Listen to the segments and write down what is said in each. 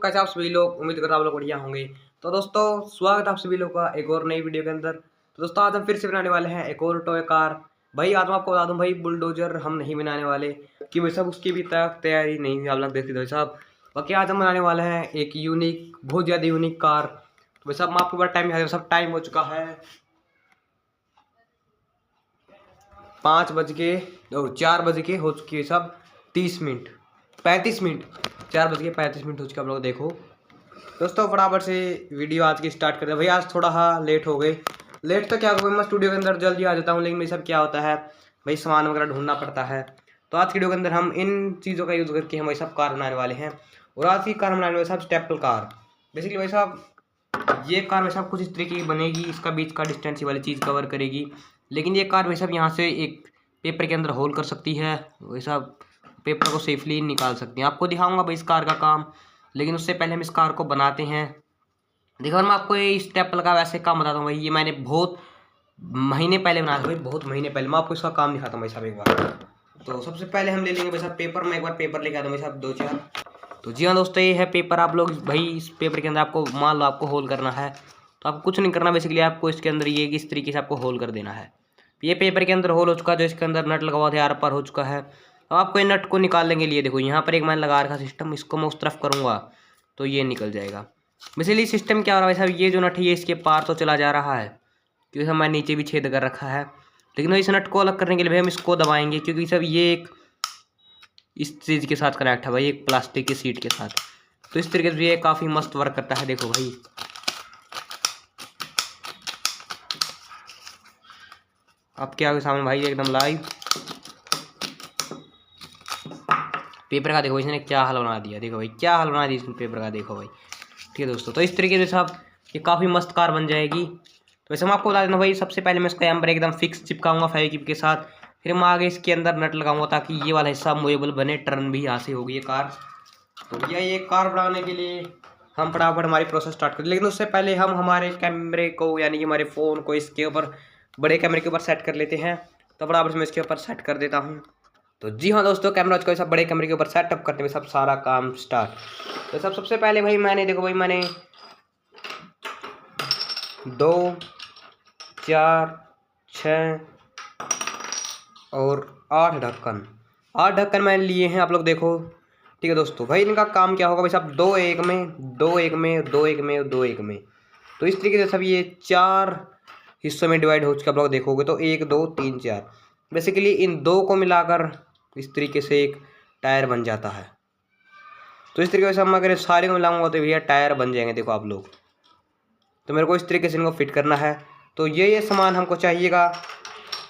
कैसे आप सभी लोग, उम्मीद करता हूँ आप लोग बढ़िया होंगे। तो दोस्तों स्वागत है आप सभी लोग का एक और नई वीडियो के अंदर। तो दोस्तों आज हम फिर से बनाने वाले हैं एक और टॉय कार। भाई आज मैं आपको बता दूं भाई, बुलडोजर हम नहीं बनाने वाले कि भाई सब उसकी भी तैयारी नहीं हुई, आप लोग देख भाई साहब। बाकी आज हम बनाने वाले हैं एक यूनिक, बहुत ज़्यादा यूनिक कार। तो भाई साहब मैं आपको बड़ा टाइम, सब टाइम हो चुका है 5 बज के 4 बज के हो चुकी है सब 30 मिनट 35 मिनट 4 बज के 35 मिनट हो चुके। आप लोग देखो दोस्तों फटाफट से वीडियो आज की स्टार्ट करते हैं। भाई आज थोड़ा लेट हो गए। लेट तो क्या हो गया, मैं स्टूडियो के अंदर जल्दी आ जाता हूँ, लेकिन मेरे सब क्या होता है भाई, सामान वगैरह ढूंढना पड़ता है। तो आज की वीडियो के अंदर हम इन चीज़ों का यूज़ करके हम भाई सब कार बनाने वाले हैं। और आज की कार बनाने वाले साहब स्टेपल कार। बेसिकली भाई साहब ये कार भाई साहब कुछ इस तरीके की बनेगी, इसका बीच का डिस्टेंस वाली चीज़ कवर करेगी। लेकिन ये कार भाई साहब यहाँ से एक पेपर के अंदर होल कर सकती है, भाई साहब पेपर को सेफली निकाल सकती हैं। आपको दिखाऊंगा भाई इस कार का काम, लेकिन उससे पहले हम इस कार को बनाते हैं। देखो मैं आपको ये स्टेपल का वैसे काम बताता हूँ भाई, ये मैंने बहुत महीने पहले बनाया था भाई, बहुत महीने पहले। मैं आपको इसका काम दिखाता हूँ भाई साहब एक बार। तो सबसे पहले हम ले लेंगे भाई साहब पेपर। मैं एक बार पेपर लेके आता हूँ भाई साहब 2-4। तो जी हाँ दोस्तों ये है पेपर। आप लोग भाई इस पेपर के अंदर आपको मान लो आपको होल करना है, तो आपको कुछ नहीं करना, बेसिकली आपको इसके अंदर ये इस तरीके से आपको होल कर देना है। ये पेपर के अंदर होल हो चुका है, जो इसके अंदर नट लगा हुआ था यार पर हो चुका है। अब आपको ये नट को निकाल लेंगे लिए, देखो यहाँ पर एक मैंने लगा रखा सिस्टम, इसको मैं उस तरफ करूँगा तो ये निकल जाएगा। बेसिकली सिस्टम क्या हो रहा है भाई साहब, ये जो नट है ये इसके पार तो चला जा रहा है, क्योंकि सब मैंने नीचे भी छेद कर रखा है। लेकिन इस नट को अलग करने के लिए भाई हम इसको दबाएंगे, क्योंकि सब ये एक इस चीज़ के साथ कनेक्ट है भाई, एक प्लास्टिक की सीट के साथ। तो इस तरीके से ये काफ़ी मस्त वर्क करता है। देखो भाई आपके आगे सामने भाई एकदम लाइव पेपर का देखो इसने क्या हाल बना दिया। देखो भाई क्या हाल बना दिया इसने पेपर का, देखो भाई। ठीक है दोस्तों, तो इस तरीके से साहब ये काफ़ी मस्त कार बन जाएगी। तो वैसे मैं आपको बता देना भाई, सबसे पहले मैं इसका यहाँ पर एकदम फिक्स चिपकाऊंगा फेविक्विक के साथ, फिर मैं आगे इसके अंदर नट लगाऊंगा ताकि ये वाला हिस्सा मूवेबल बने, टर्न भी यहाँ से होगी ये कार। तो ये कार बनाने के लिए हम फटाफट हमारी प्रोसेस स्टार्ट करें, लेकिन उससे पहले हम हमारे कैमरे को यानी कि हमारे फ़ोन को इसके ऊपर, बड़े कैमरे के ऊपर सेट कर लेते हैं। तो फटाफट मैं इसके ऊपर सेट कर देता हूँ। तो जी हाँ दोस्तों, कैमरा को सब बड़े कैमरे के ऊपर सेटअप करते हुए सब सारा काम स्टार्ट। तो सबसे पहले भाई मैंने देखो भाई मैंने 2 4 6 और 8 ढक्कन मैंने लिए हैं, आप लोग देखो। ठीक है दोस्तों, भाई इनका काम क्या होगा भाई साहब, 2 1 में 2 1 में 2 1 में 2 1 में। तो इस तरीके से सब ये 4 हिस्सों में डिवाइड हो चुका, आप लोग देखोगे तो 1 2 3 4। बेसिकली इन 2 को मिलाकर इस तरीके से एक टायर बन जाता है। तो इस तरीके से हम अगर सारे को मिलाऊंगा तो भैया टायर बन जाएंगे, देखो आप लोग। तो मेरे को इस तरीके से इनको फिट करना है। तो ये सामान हमको चाहिएगा,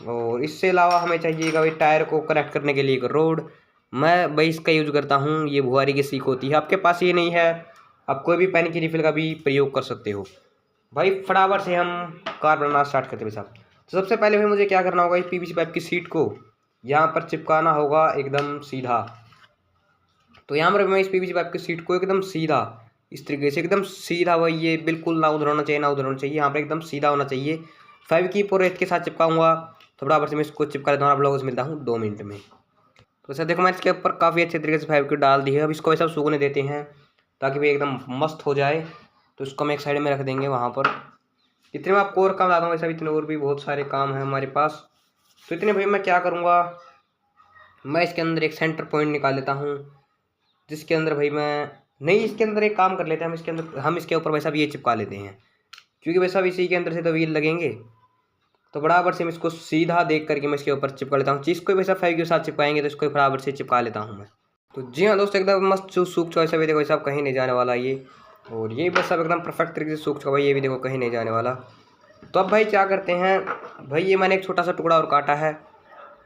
और इससे अलावा हमें चाहिएगा भाई टायर को कनेक्ट करने के लिए एक रोड। मैं भाई इसका यूज करता हूँ, ये बुआरी की सीख होती है। आपके पास ये नहीं है, आप कोई भी पेन की रिफिल का भी प्रयोग कर सकते हो। भाई फटाफट से हम कार बनाना स्टार्ट करते हैं साहब। तो सबसे पहले भाई मुझे क्या करना होगा, इस पीवीसी पाइप की सीट को यहाँ पर चिपकाना होगा एकदम सीधा। तो यहाँ पर मैं इस पीवीसी पाइप की सीट को एकदम सीधा इस तरीके से एकदम सीधा, भाई ये बिल्कुल ना उधर होना चाहिए ना उधर होना चाहिए, यहाँ पर एकदम सीधा होना चाहिए। फेविक्विक और रेत के साथ चिपकाऊंगा। तो फटाफट से मैं इसको चिपका देता हूँ, आप लोगों से मिलता हूँ 2 मिनट में। तो सर देखो मैं इसके ऊपर काफ़ी अच्छे तरीके से फेविक्विक डाल दी है। अब इसको ऐसा सूखने देते हैं ताकि भाई एकदम मस्त हो जाए। तो इसको हम एक साइड में रख देंगे वहाँ पर। इतने में आपको और काम लाता हूँ, वैसे इतने और भी बहुत सारे काम हैं हमारे पास। तो इतने भाई मैं क्या करूँगा, मैं इसके अंदर एक सेंटर पॉइंट निकाल लेता हूँ, जिसके अंदर भाई मैं नहीं, इसके अंदर एक काम कर लेते हैं हम, इसके अंदर हम इसके ऊपर वैसा भी ये चिपका लेते हैं, क्योंकि वैसा भी इसी के अंदर से तो व्हील लगेंगे। तो बराबर से मैं इसको सीधा देख करके मैं इसके ऊपर चिपका लेता हूँ। जिसको वैसा फेविक्विक के साथ चिपकाएंगे तो इसको बराबर से चिपका लेता हूँ मैं। तो जी हाँ दोस्तों, एकदम मस्त सूख चुका है, देखो वैसा कहीं नहीं जाने वाला ये। और ये बस सब एकदम परफेक्ट तरीके से सूख चुका भाई, ये भी देखो कहीं नहीं जाने वाला। तो अब भाई क्या करते हैं, भाई ये मैंने एक छोटा सा टुकड़ा और काटा है,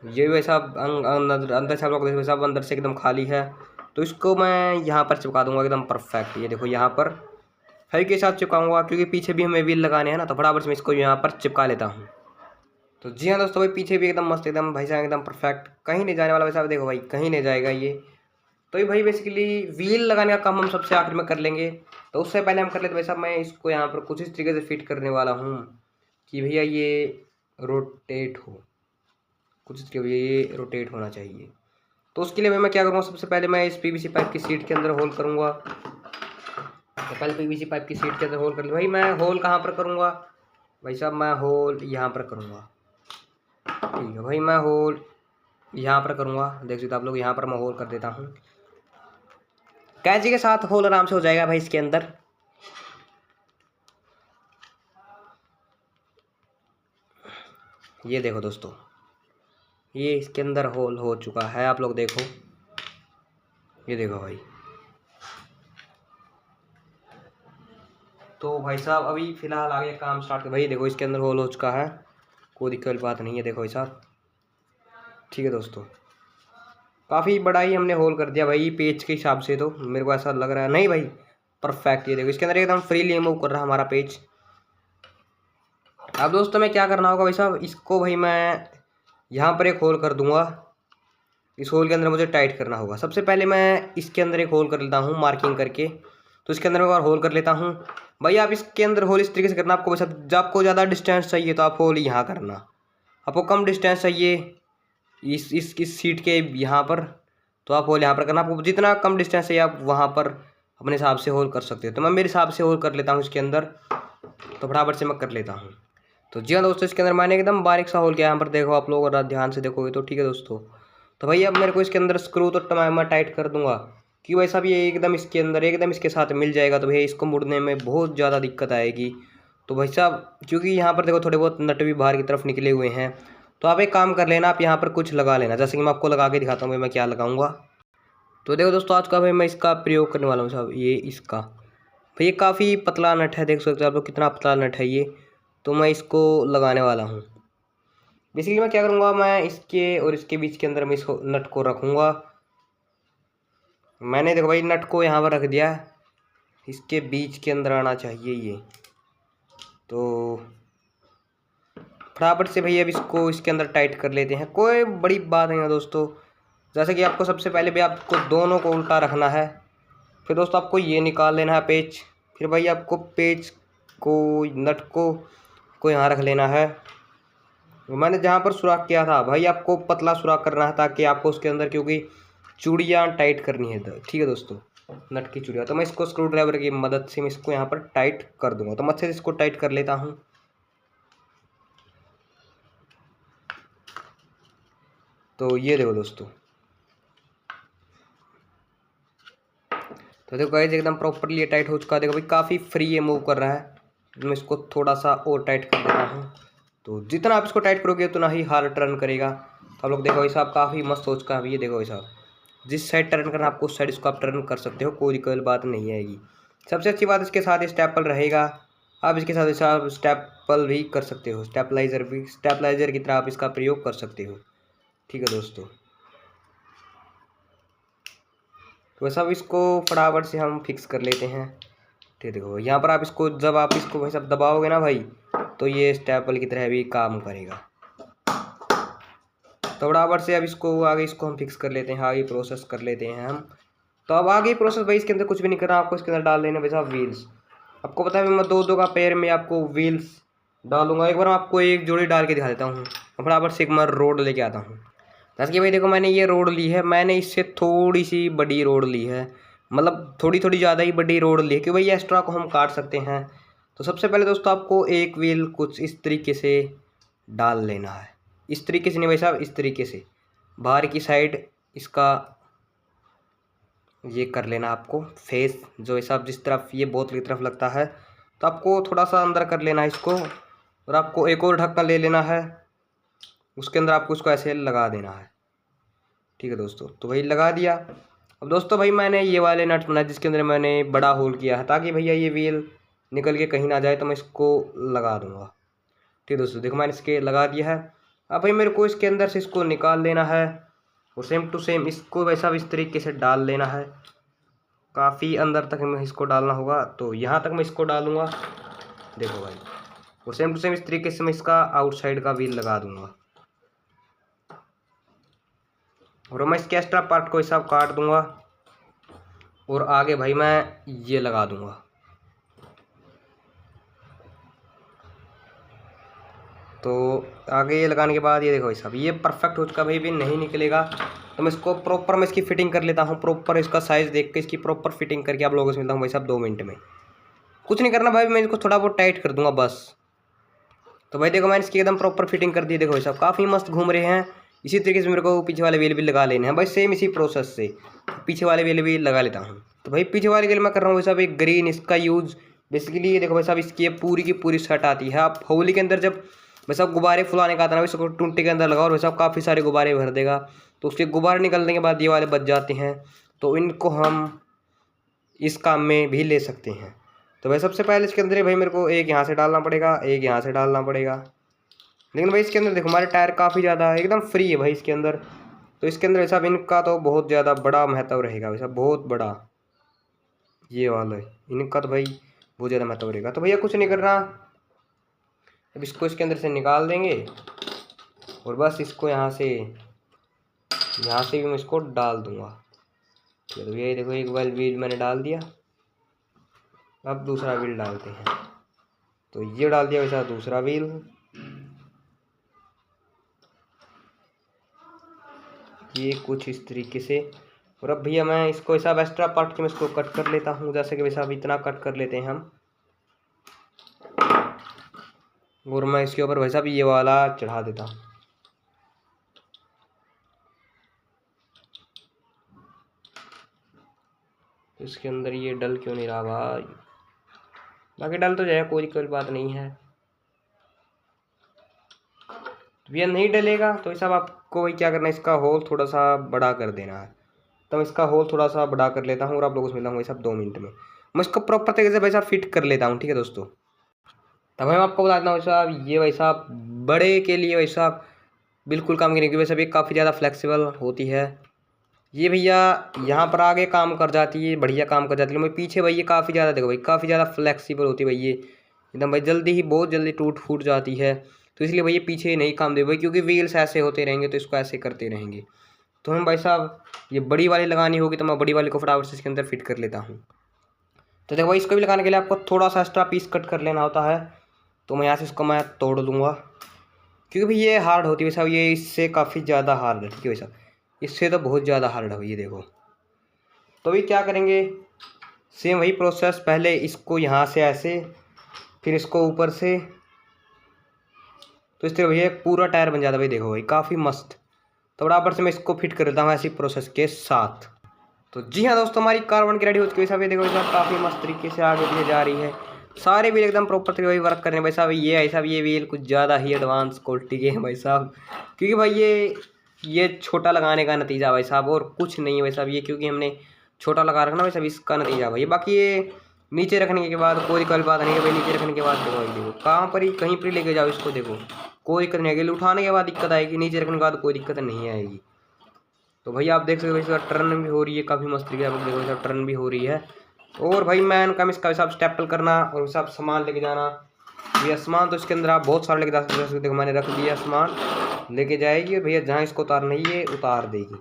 ये वैसा अंदर से आप लोग वैसा अंदर से एकदम खाली है। तो इसको मैं यहाँ पर चिपका दूंगा एकदम परफेक्ट। ये देखो यहाँ पर फेविक्विक के साथ चिपकाऊंगा, क्योंकि पीछे भी हमें व्हील लगाने हैं ना। तो फटाफट से मैं इसको यहाँ पर चिपका लेता हूँ। तो जी हाँ दोस्तों, भाई पीछे भी एकदम मस्त, एकदम भाई साहब एकदम परफेक्ट, कहीं नहीं जाने वाला वैसा। देखो भाई कहीं नहीं जाएगा ये। तो ये भाई बेसिकली व्हील लगाने का काम हम सबसे आखिर में कर लेंगे। तो उससे पहले हम कर लेते भाई साहब, मैं इसको यहाँ पर कुछ इस तरीके से फिट करने वाला हूँ कि भैया ये रोटेट हो, कुछ इस तरीके ये रोटेट होना चाहिए। तो उसके लिए मैं क्या करूँगा, सबसे पहले मैं इस पीवीसी पाइप की सीट के अंदर होल करूँगा। तो पहले पीवीसी पाइप की सीट के अंदर होल कर लिया। भाई मैं होल कहाँ पर करूँगा भाई साहब, मैं होल यहाँ पर करूँगा। ठीक है भाई, मैं होल यहाँ पर करूँगा। देख सकते आप लोग, यहाँ पर मैं होल कर देता हूँ। कैंची के साथ होल आराम से हो जाएगा भाई इसके अंदर। ये देखो दोस्तों, ये इसके अंदर होल हो चुका है, आप लोग देखो, ये देखो भाई। तो भाई साहब अभी फ़िलहाल आगे काम स्टार्ट कर। भाई देखो इसके अंदर होल हो चुका है, कोई दिक्कत वाली बात नहीं है। देखो भाई साहब, ठीक है दोस्तों, काफ़ी बड़ा ही हमने होल कर दिया भाई पेज के हिसाब से। तो मेरे को ऐसा लग रहा है, नहीं भाई परफेक्ट। ये देखो इसके अंदर एकदम फ्रीली मूव कर रहा है हमारा पेज। अब दोस्तों मैं क्या करना होगा भाई साहब, इसको भाई मैं यहाँ पर एक होल कर दूंगा। इस होल के अंदर मुझे टाइट करना होगा। सबसे पहले मैं इसके अंदर एक होल कर लेता हूँ मार्किंग करके। तो इसके अंदर मैं एक बार होल कर लेता हूँ। भाई आप इसके अंदर होल इस तरीके से करना आपको। भाई साहब जब आपको ज़्यादा डिस्टेंस चाहिए तो आप होल यहाँ करना, आपको कम डिस्टेंस चाहिए इस सीट के यहाँ पर तो आप होल यहाँ पर करना। आपको जितना कम डिस्टेंस चाहिए आप वहाँ पर अपने हिसाब से होल कर सकते हो। तो मैं मेरे हिसाब से होल कर लेता हूँ इसके अंदर, तो फटाफट से मैं कर लेता हूँ। तो जी हाँ दोस्तों, इसके अंदर मैंने एकदम बारीक सा होल किया। यहाँ पर देखो आप लोग, अगर ध्यान से देखोगे तो ठीक है दोस्तों। तो भाई अब मेरे को इसके अंदर स्क्रू तो मैं टाइट कर दूंगा कि भाई साहब ये एकदम इसके अंदर एकदम इसके साथ मिल जाएगा। तो भैया इसको मुड़ने में बहुत ज़्यादा दिक्कत आएगी। तो भाई साहब क्योंकि यहाँ पर देखो थोड़े बहुत नट भी बाहर की तरफ निकले हुए हैं, तो आप एक काम कर लेना, आप यहाँ पर कुछ लगा लेना। जैसे कि मैं आपको लगा के दिखाता हूँ भाई मैं क्या लगाऊंगा। तो देखो दोस्तों, आज का भाई मैं इसका प्रयोग करने वाला हूँ साहब, ये इसका भाई ये काफ़ी पतला नट है। देख सकते हो आप लोग कितना पतला नट है ये। तो मैं इसको लगाने वाला हूँ। बेसिकली मैं क्या करूँगा, मैं इसके और इसके बीच के अंदर मैं इसको नट को रखूँगा। मैंने देखो भाई नट को यहाँ पर रख दिया, इसके बीच के अंदर आना चाहिए ये। तो फटाफट से भैया अब इसको इसके अंदर टाइट कर लेते हैं। कोई बड़ी बात नहीं है दोस्तों। जैसे कि आपको सबसे पहले भी आपको दोनों को उल्टा रखना है। फिर दोस्तों आपको ये निकाल लेना है पेच। फिर भाई आपको पेच को नट को यहाँ रख लेना है। मैंने जहाँ पर सुराख किया था भाई आपको पतला सुराख करना है, ताकि आपको उसके अंदर क्योंकि चूड़ियाँ टाइट करनी है। ठीक है दोस्तों, नट की चूड़ियाँ। तो मैं इसको स्क्रू ड्राइवर की मदद से मैं इसको यहाँ पर टाइट कर दूंगा। तो मैं अच्छे से इसको टाइट कर लेता हूँ। तो ये देखो दोस्तों, तो देखो गाइस एकदम प्रॉपरली ये टाइट हो चुका है। देखो भाई काफ़ी फ्री ये मूव कर रहा है। मैं इसको थोड़ा सा और टाइट कर देता हूँ। तो जितना आप इसको टाइट करोगे उतना ही हार्ड टर्न करेगा। तो आप लोग देखो भाई साहब काफ़ी मस्त हो चुका है। ये देखो भाई साहब, जिस साइड टर्न करना आपको उस साइड इसको आप टर्न कर सकते हो, कोई दिक्कत बात नहीं आएगी। सबसे अच्छी बात इसके साथ स्टेपल रहेगा। आप इसके साथ स्टेपल भी कर सकते हो, स्टेपलाइजर की तरह आप इसका प्रयोग कर सकते हो। ठीक है दोस्तों, तो वैसा अब इसको फटाफट से हम फिक्स कर लेते हैं। ठीक है, देखो यहाँ पर आप इसको जब आप इसको भाई साहब दबाओगे ना भाई, तो ये स्टेपल की तरह भी काम करेगा। तो फटाफट से अब इसको आगे इसको हम फिक्स कर लेते हैं, आगे प्रोसेस कर लेते हैं हम। तो अब आगे प्रोसेस भाई इसके अंदर कुछ भी नहीं करना, आपको इसके अंदर डाल देना भाई साहब व्हील्स। आपको पता है मैं दो का पेयर में आपको व्हील्स डालूंगा। एक बार मैं आपको एक जोड़ी डाल के दिखा देता हूँ। फटाफट से एक बार रोड लेके आता हूँ। जैसे कि भाई देखो मैंने ये रोड ली है, मैंने इससे थोड़ी सी बड़ी रोड ली है, मतलब थोड़ी ज़्यादा ही बड़ी रोड ली है कि भाई एक्स्ट्रा को हम काट सकते हैं। तो सबसे पहले दोस्तों आपको एक व्हील कुछ इस तरीके से डाल लेना है। इस तरीके से नहीं भाई साहब, इस तरीके से बाहर की साइड इसका ये कर लेना आपको फेस, जो हिसाब जिस तरफ ये बोतल की तरफ लगता है, तो आपको थोड़ा सा अंदर कर लेना है इसको। और आपको एक और ढक्कन ले लेना है, उसके अंदर आपको इसको ऐसे लगा देना है। ठीक है दोस्तों, तो वही लगा दिया। अब दोस्तों भाई मैंने ये वाले नट बनाए जिसके अंदर मैंने बड़ा होल किया है, ताकि भैया ये व्हील निकल के कहीं ना जाए। तो मैं इसको लगा दूंगा। ठीक है दोस्तों, देखो मैंने इसके लगा दिया है। अब भाई मेरे को इसके अंदर से इसको निकाल लेना है और सेम टू सेम इसको वैसा इस तरीके से डाल लेना है। काफ़ी अंदर तक हमें इसको डालना होगा, तो यहाँ तक मैं इसको डालूँगा। देखो भाई, और सेम टू सेम इस तरीके से मैं इसका आउटसाइड का व्हील लगा दूंगा। और मैं इसके एक्स्ट्रा पार्ट को हिसाब काट दूंगा और आगे भाई मैं ये लगा दूंगा। तो आगे ये लगाने के बाद ये देखो भाई साहब ये परफेक्ट हो चुका भाई, भी नहीं निकलेगा। तो मैं इसको प्रॉपर मैं इसकी फिटिंग कर लेता हूँ, प्रॉपर इसका साइज़ देख के इसकी प्रॉपर फिटिंग करके आप लोगों से मिलता हूँ भाई साहब 2 मिनट में। कुछ नहीं करना भाई, मैं इसको थोड़ा बहुत टाइट कर दूंगा बस। तो भाई देखो मैंने इसकी एकदम प्रॉपर फिटिंग कर दी। देखो भाई साहब काफ़ी मस्त घूम रहे हैं। इसी तरीके से मेरे को पीछे वाले व्हील भी लगा लेने हैं भाई, सेम इसी प्रोसेस से पीछे वाले व्हील भी लगा लेता हूँ। तो भाई पीछे वाले व्हील मैं कर रहा हूँ भाई साहब एक ग्रीन, इसका यूज़ बेसिकली ये देखो भाई साहब इसकी पूरी की पूरी शर्ट आती है। आप होली के अंदर जब भाई साहब गुब्बारे फुलाने का आता है ना, इसको टूंटे के अंदर लगाओ और भाई साहब काफ़ी सारे गुब्बारे भर देगा। तो उसके गुब्बारे निकलने के बाद ये वाले बच जाते हैं, तो इनको हम इस काम में भी ले सकते हैं। तो भाई सबसे पहले इसके अंदर भाई मेरे को एक यहाँ से डालना पड़ेगा, एक यहाँ से डालना पड़ेगा। लेकिन भाई इसके अंदर देखो हमारे टायर काफ़ी ज़्यादा एकदम फ्री है भाई इसके अंदर। तो इसके अंदर वैसा इनका तो बहुत ज़्यादा बड़ा महत्व रहेगा, वैसा बहुत बड़ा ये वाला है इनका, तो भाई बहुत ज़्यादा महत्व रहेगा। तो भैया कुछ नहीं करना, अब इसको इसके अंदर से निकाल देंगे और बस इसको यहाँ से भी मैं इसको डाल दूँगा। तो भैया ये देखो एक व्हील मैंने डाल दिया, अब दूसरा व्हील डालते हैं। तो ये डाल दिया वैसा दूसरा व्हील, ये कुछ इस तरीके से। और अब भैया मैं इसको ऐसा एक्स्ट्रा पार्ट के मैं इसको कट कर लेता हूँ, जैसे कि वैसा अब इतना कट कर लेते हैं हम। और मैं इसके ऊपर वैसा भी ये वाला चढ़ा देता हूँ। इसके अंदर ये डल क्यों नहीं रहा भाई, बाकी डल तो जाए कोई बात नहीं है। भैया नहीं डलेगा तो ये सब आपको वही क्या करना है, इसका होल थोड़ा सा बड़ा कर देना है। तो मैं इसका होल थोड़ा सा बड़ा कर लेता हूँ और आप लोगों से मिलता हूँ वही सब 2 मिनट में। मैं इसको प्रॉपर तरीके से वैसा फिट कर लेता हूँ, ठीक है दोस्तों। तब मैं आपको बता देता हूँ वैसा ये वैसा बड़े के लिए वैसा बिल्कुल काम करने की वैसे भी काफ़ी ज़्यादा फ्लेक्सिबल होती है। ये भैया यहाँ पर आगे काम कर जाती है, बढ़िया काम कर जाती है। मैं पीछे भाई ये काफ़ी ज़्यादा देखो भाई काफ़ी ज़्यादा फ्लेक्सिबल होती है भाई, ये एकदम भाई जल्दी ही बहुत जल्दी टूट फूट जाती है। तो इसलिए भाई ये पीछे नहीं काम दे भाई, क्योंकि व्हील्स ऐसे होते रहेंगे तो इसको ऐसे करते रहेंगे। तो हम भाई साहब ये बड़ी वाली लगानी होगी तो मैं बड़ी वाली को फटाफट से इसके अंदर फिट कर लेता हूँ। तो देखो भाई इसको भी लगाने के लिए आपको थोड़ा सा एक्स्ट्रा पीस कट कर लेना होता है। तो मैं यहाँ से इसको मैं तोड़ दूँगा, क्योंकि भाई ये हार्ड होती है वैसा, ये इससे काफ़ी ज़्यादा हार्ड है, ठीक है वैसा इससे तो बहुत ज़्यादा हार्ड है ये देखो। तो अभी क्या करेंगे, सेम वही प्रोसेस, पहले इसको यहाँ से ऐसे, फिर इसको ऊपर से, तो इस तरह भैया पूरा टायर बन जाता है भाई। देखो भाई काफ़ी मस्त। तो बराबर से मैं इसको फिट कर देता हूँ ऐसी प्रोसेस के साथ। तो जी हाँ दोस्तों, हमारी कार बन के रेडी हो चुकी है भाई। देखो भाई काफ़ी मस्त तरीके से आगे दिए जा रही है, सारे व्हील एकदम प्रॉपर तरीके से वर्क कर रहे हैं भाई साहब। ये भाई साहब ये व्हील कुछ ज़्यादा ही एडवांस क्वालिटी के हैं भाई साहब, क्योंकि भाई ये छोटा लगाने का नतीजा भाई साहब, और कुछ नहीं है भाई साहब। ये क्योंकि हमने छोटा लगा रखा ना भाई साहब, इसका नतीजा भाई। बाकी ये नीचे रखने के बाद कोई दिक्कत बात नहीं है भाई। नीचे रखने के बाद देखो कहाँ पर ही कहीं पर लेके जाओ इसको, देखो कोई दिक्कत नहीं आएगी। उठाने के बाद दिक्कत आएगी, नीचे रखने के बाद कोई दिक्कत नहीं आएगी। तो भाई आप देख सकते हो इसका टर्न भी हो रही है काफ़ी मस्त तरीके से, देखो इसका टर्न भी हो रही है। और भाई मैन काम इसका हिसाब स्टेपल करना और हिसाब सामान लेके जाना। ये सामान तो इसके अंदर आप बहुत सारे लेके जा सकते, देखो मैंने रख दिया सामान, लेके जाएगी और भैया जहाँ इसको उतारना है ये उतार देगी,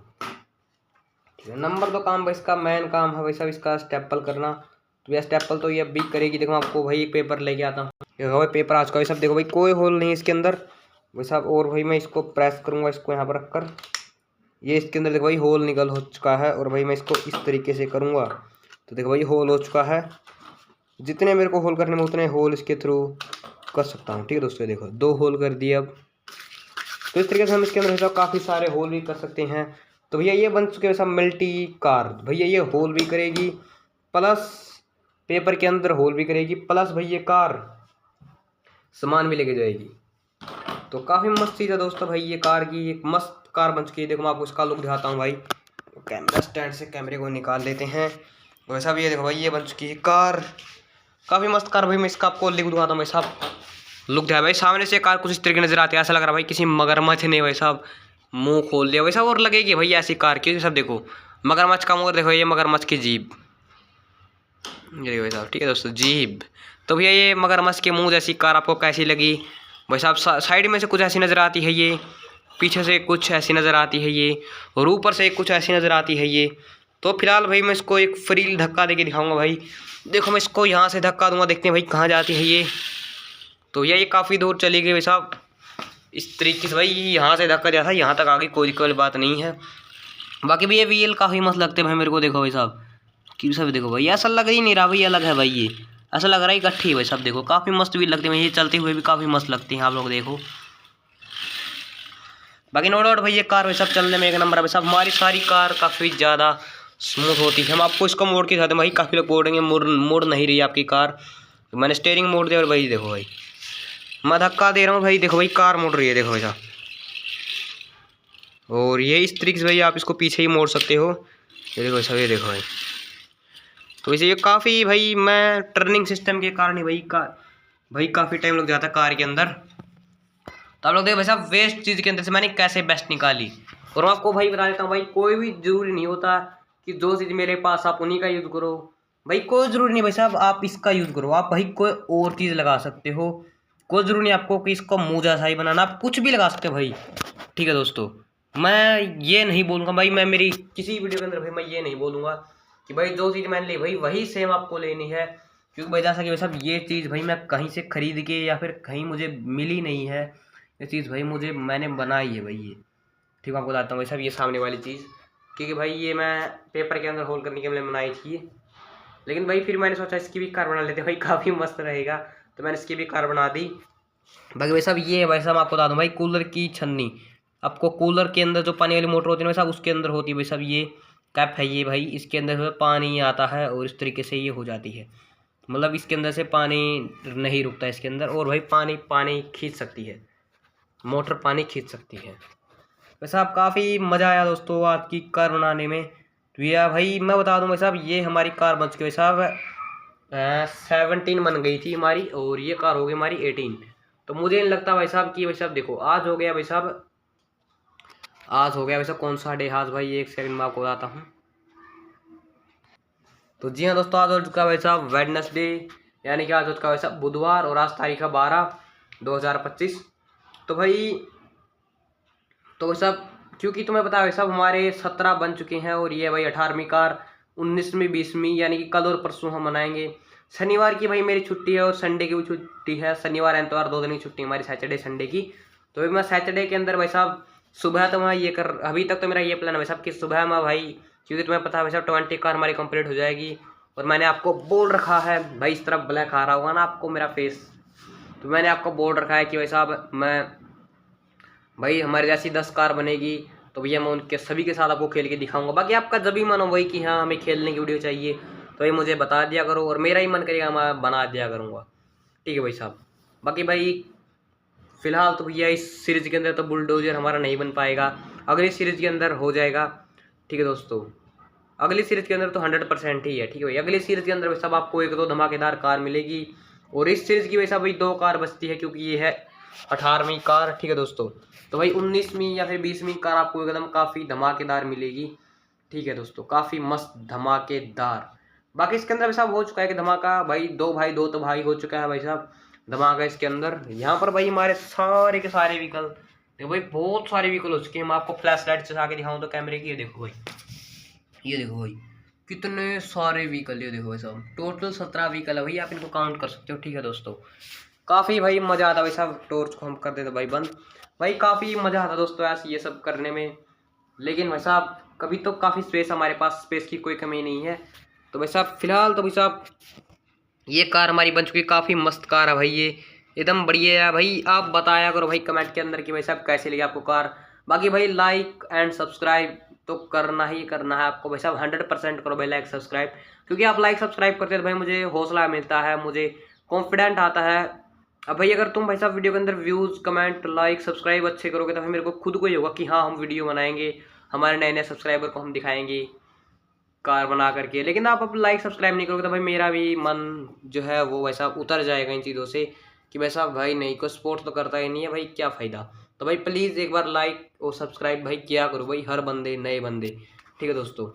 ठीक है। नंबर 2 काम भाई इसका मेन काम है भाई साहब इसका स्टेपल करना। तो भैया स्टेपल तो ये अब भी करेगी। देखो आपको भाई एक पेपर लेके आता हूँ, देखो भाई पेपर आज का भाई सब, देखो भाई कोई होल नहीं इसके अंदर भाई साहब। और भाई मैं इसको प्रेस करूँगा, इसको यहाँ पर रख कर, ये इसके अंदर देखो भाई होल निकल हो चुका है। और भाई मैं इसको इस तरीके से करूँगा तो देखो भाई होल हो चुका है। जितने मेरे को होल करने में उतने होल इसके थ्रू कर सकता हूँ, ठीक है दोस्तों। देखो 2 होल कर दिए अब। तो इस तरीके से हम इसके अंदर काफ़ी सारे होल भी कर सकते हैं। तो भैया ये बन चुके सब मल्टी कार। भैया ये होल भी करेगी, प्लस पेपर के अंदर होल भी करेगी, प्लस भैया कार सामान भी लेके जाएगी। तो काफ़ी मस्त चीज़ है दोस्तों भाई, ये कार की एक मस्त कार बन चुकी है। देखो मैं आपको इसका लुक दिखाता हूँ भाई। कैमरा स्टैंड से कैमरे को निकाल लेते हैं। वैसा भी ये देखो भाई ये बन चुकी है कार, काफ़ी मस्त कार भाई। मैं इसका आपको लुक दिखाता हूँ भाई साहब, लुक दिया भाई। सामने से कार कुछ इस तरीके नजर आती है, ऐसा लग रहा है भाई किसी मगरमच्छ ने भाई साहब मुंह खोल दिया वैसा। और लगेगी भाई ऐसी कार, क्योंकि सब देखो मगरमच्छ का मुँह, देखो ये मगरमच्छ की जीभ, ये देखो भाई साहब, ठीक है दोस्तों जीभ। तो भैया ये मगरमच्छ के मुँह जैसी कार आपको कैसी लगी भाई साहब? साइड में से कुछ ऐसी नज़र आती है ये, पीछे से कुछ ऐसी नज़र आती है ये, और ऊपर से कुछ ऐसी नज़र आती है ये। तो फिलहाल भाई मैं इसको एक फ्री धक्का देके दिखाऊंगा भाई। देखो मैं इसको यहाँ से धक्का दूंगा, देखते हैं भाई कहाँ जाती है ये। तो भैया ये काफ़ी दूर चली गई भाई साहब, इस तरीके से भाई यहाँ से धक्का दिया था, यहाँ तक आ गई, कोई दिक्कत वाली बात नहीं है। बाकी भी ये व्हील काफ़ी मस्त लगते हैं भाई मेरे को। देखो भाई साहब कि सब देखो भाई ऐसा लग ही नहीं रहा भाई अलग है भाई, ये ऐसा लग रहा है इकट्ठी है भाई साहब। देखो काफ़ी मस्त भी लगती है, ये चलते हुए भी काफ़ी मस्त लगती हैं आप लोग देखो। बाकी नो डाउट भाई ये कार भाई साहब चलने में एक नंबर है भाई साहब। हमारी सारी कार काफ़ी ज़्यादा स्मूथ होती है। हम आपको इसको मोड़ के दिखाते हैं भाई, काफ़ी लोग बोलेंगे मोड़ नहीं रही आपकी कार। तो मैंने स्टेयरिंग मोड़ दिया और भाई देखो भाई मैं धक्का दे रहा हूँ भाई, देखो भाई कार मुड़ रही है देखो भाई साहब। और ये इस तरीके से भाई आप इसको पीछे ही मोड़ सकते हो, ये देखो भाई साहब, ये देखो भाई। तो इसे ये काफ़ी भाई मैं टर्निंग सिस्टम के कारण ही भाई काफ़ी टाइम लग जाता है कार के अंदर। तो आप लोग देखो भाई साहब वेस्ट चीज़ के अंदर से मैंने कैसे बेस्ट निकाली। और मैं आपको भाई बता देता हूँ भाई, कोई भी जरूरी नहीं होता कि जो चीज़ मेरे पास आप उन्हीं का यूज़ करो भाई, कोई ज़रूरी नहीं भाई साहब आप इसका यूज़ करो, आप भाई कोई और चीज़ लगा सकते हो। कोई ज़रूरी नहीं आपको कि इसको मोजा सा ही बनाना, आप कुछ भी लगा सकते हो भाई। ठीक है दोस्तों, मैं ये नहीं बोलूँगा भाई, मैं मेरी किसी वीडियो के अंदर भाई मैं ये नहीं बोलूँगा कि भाई जो चीज़ मैंने ली भाई वही सेम आपको लेनी है। क्योंकि भाई जैसा कि भाई साहब ये चीज़ भाई मैं कहीं से खरीद के या फिर कहीं मुझे मिली नहीं है, ये चीज़ भाई मैंने बनाई है भाई ये। ठीक है आपको बताता हूँ भाई साहब ये सामने वाली चीज़, क्योंकि भाई ये मैं पेपर के अंदर होल करने के लिए बनाई थी। लेकिन भाई फिर मैंने सोचा इसकी भी कार बना लेते भाई, काफ़ी मस्त रहेगा, तो मैंने इसकी भी कार बना दी। बाकी भाई साहब ये भाई साहब आपको बता दूँ भाई कूलर की छन्नी, आपको कूलर के अंदर जो पानी वाली मोटर होती है भाई साहब उसके अंदर होती है भाई साहब ये कैप है ये भाई, इसके अंदर से पानी आता है और इस तरीके से ये हो जाती है, मतलब इसके अंदर से पानी नहीं रुकता इसके अंदर, और भाई पानी खींच सकती है मोटर, पानी खींच सकती है। वैसे आप काफ़ी मज़ा आया दोस्तों आपकी कार बनाने में। तो ये भाई मैं बता दूं भाई साहब ये हमारी कार बन चुकी है भाई साहब 17 बन गई थी हमारी, और ये कार हो गई हमारी 18। तो मुझे नहीं लगता भाई साहब कि भाई साहब देखो आज हो गया भाई साहब, आज हो गया भाई साहब कौन सा डे आज भाई, एक सेकंड में आपको बताता हूँ। तो जी हाँ दोस्तों आज हो चुका भाई साहब वेडनेसडे, यानी कि आज हो चुका भाई साहब बुधवार, और आज तारीख है 12/2025। तो भाई साहब क्योंकि तुम्हें पता है साहब हमारे 17 बन चुके हैं, और ये भाई 18वीं कार 19वीं 20वीं यानी कि कल और परसों हम मनाएंगे। शनिवार की भाई मेरी छुट्टी है और संडे की भी छुट्टी है, शनिवार एतवार 2 दिन की छुट्टी हमारी, सैटरडे संडे की। तो भाई मैं सैटरडे के अंदर भाई साहब सुबह तो मैं ये अभी तक तो मेरा ये प्लान है भाई साहब कि सुबह मैं भाई, क्योंकि तुम्हें पता है भाई साहब 20 कार हमारी कंप्लीट हो जाएगी। और मैंने आपको बोल रखा है भाई, इस तरफ ब्लैक आ रहा होगा ना आपको मेरा फेस, तो मैंने आपको बोल रखा है कि भाई साहब मैं भाई हमारे जैसी 10 कार बनेगी तो भैया मैं उनके सभी के साथ आपको खेल के दिखाऊंगा। बाकी आपका जब भी मन हो वही कि हाँ हमें खेलने की वीडियो चाहिए तो भाई मुझे बता दिया करो, और मेरा ही मन करेगा मैं बना दिया करूँगा। ठीक है भाई साहब। बाकी भाई फ़िलहाल तो भैया इस सीरीज़ के अंदर तो बुलडोजर हमारा नहीं बन पाएगा, अगली सीरीज़ के अंदर हो जाएगा। ठीक है दोस्तों, अगली सीरीज़ के अंदर तो 100% ही है। ठीक है भाई, अगली सीरीज़ के अंदर भाई साहब आपको 1-2 धमाकेदार कार मिलेगी, और इस सीरीज़ की भाई साहब भाई 2 कार बचती है क्योंकि ये है 18वीं कार। ठीक है दोस्तों, तो भाई 19वीं या फिर 20वीं कार आपको एकदम काफ़ी धमाकेदार मिलेगी। ठीक है दोस्तों, काफ़ी मस्त धमाकेदार। बाकी इसके अंदर भाई साहब हो चुका है कि धमाका भाई 2 भाई 2 तो भाई हो चुका है भाई साहब धमाका इसके अंदर। यहाँ पर भाई हमारे सारे के सारे व्हीकल देखो भाई, बहुत सारे व्हीकल हो चुके हैं। मैं आपको फ्लैश लाइट से आके दिखाऊँ तो कैमरे की, ये देखो भाई, ये देखो भाई कितने सारे व्हीकल, ये देखो भाई साहब टोटल 17 व्हीकल है भाई, आप इनको काउंट कर सकते हो। ठीक है दोस्तों, काफ़ी भाई मज़ा आता भाई साहब, टॉर्च को हम कर देते भाई बंद, भाई काफ़ी मज़ा आता दोस्तों ऐसे ये सब करने में। लेकिन भाई साहब कभी तो काफ़ी स्पेस हमारे पास, स्पेस की कोई कमी नहीं है। तो भाई साहब फिलहाल तो भाई साहब ये कार हमारी बन चुकी है, काफ़ी मस्त कार है भाई, ये एकदम बढ़िया है भाई। आप बताया करो भाई कमेंट के अंदर कि भाई साहब कैसे लगी आपको कार। बाकी भाई लाइक एंड सब्सक्राइब तो करना ही करना है आपको भाई साहब, 100% करो भाई लाइक सब्सक्राइब, क्योंकि आप लाइक सब्सक्राइब करते हैं तो भाई मुझे हौसला मिलता है, मुझे कॉन्फिडेंट आता है। अब भाई अगर तुम भाई साहब वीडियो के अंदर व्यूज़ कमेंट लाइक सब्सक्राइब अच्छे करोगे तो भाई मेरे को खुद को ही होगा कि हाँ हम वीडियो बनाएंगे, हमारे नए नए सब्सक्राइबर को हम दिखाएंगे कार बना करके। लेकिन आप अब लाइक सब्सक्राइब नहीं करोगे तो भाई मेरा भी मन जो है वो वैसा उतर जाएगा इन चीज़ों से कि वैसा भाई नहीं को सपोर्ट तो करता ही नहीं है भाई, क्या फ़ायदा। तो भाई प्लीज़ एक बार लाइक और सब्सक्राइब भाई किया करो भाई, हर बंदे नए बंदे। ठीक है दोस्तों,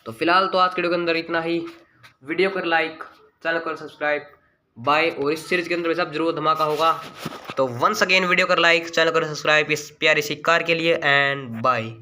तो फिलहाल तो आज के वीडियो के अंदर इतना ही। वीडियो कर लाइक, चैनल कर सब्सक्राइब, बाय। और इस सीरीज़ के अंदर भाई साहब जरूर धमाका होगा, तो वंस अगेन वीडियो कर लाइक, चैनल कर सब्सक्राइब इस प्यारी सी कार के लिए, एंड बाय।